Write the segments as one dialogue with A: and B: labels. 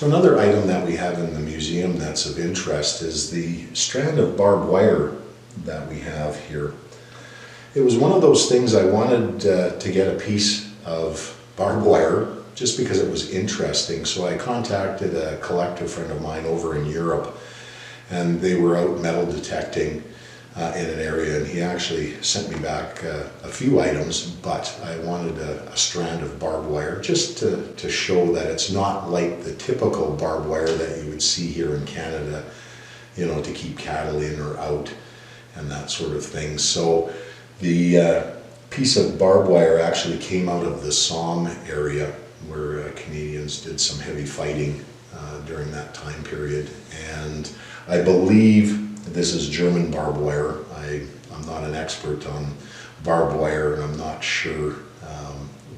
A: So another item that we have in the museum that's of interest is the strand of barbed wire that we have here. It was one of those things I wanted to get a piece of barbed wire just because it was interesting. So I contacted a collector friend of mine over in Europe, and they were out metal detecting in an area, and he actually sent me back a few items, but I wanted a strand of barbed wire just to show that it's not like the typical barbed wire that you would see here in Canada, you know, to keep cattle in or out and that sort of thing. So the piece of barbed wire actually came out of the Somme area where Canadians did some heavy fighting during that time period, and I believe this is German barbed wire. I'm not an expert on barbed wire, and I'm not sure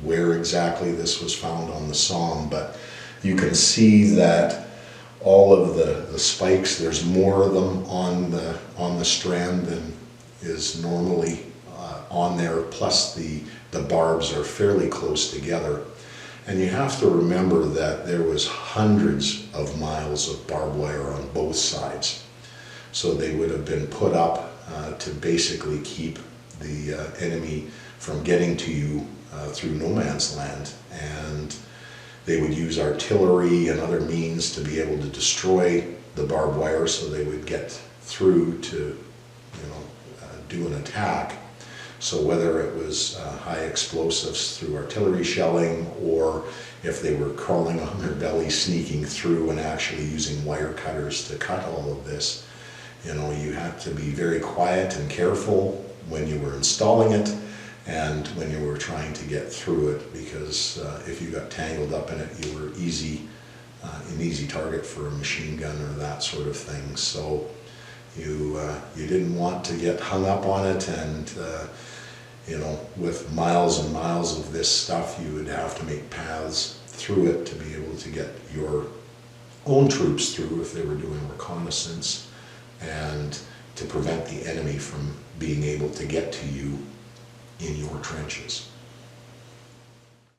A: where exactly this was found on the Somme, but you can see that all of the spikes, there's more of them on the strand than is normally on there, plus the barbs are fairly close together. And you have to remember that there was hundreds of miles of barbed wire on both sides. So they would have been put up to basically keep the enemy from getting to you through no man's land. And they would use artillery and other means to be able to destroy the barbed wire so they would get through to, you know, do an attack. So whether it was high explosives through artillery shelling, or if they were crawling on their belly, sneaking through and actually using wire cutters to cut all of this, you know, you had to be very quiet and careful when you were installing it and when you were trying to get through it, because if you got tangled up in it, you were an easy target for a machine gun or that sort of thing. So you didn't want to get hung up on it, and you know, with miles and miles of this stuff, you would have to make paths through it to be able to get your own troops through if they were doing reconnaissance, and to prevent the enemy from being able to get to you in your trenches.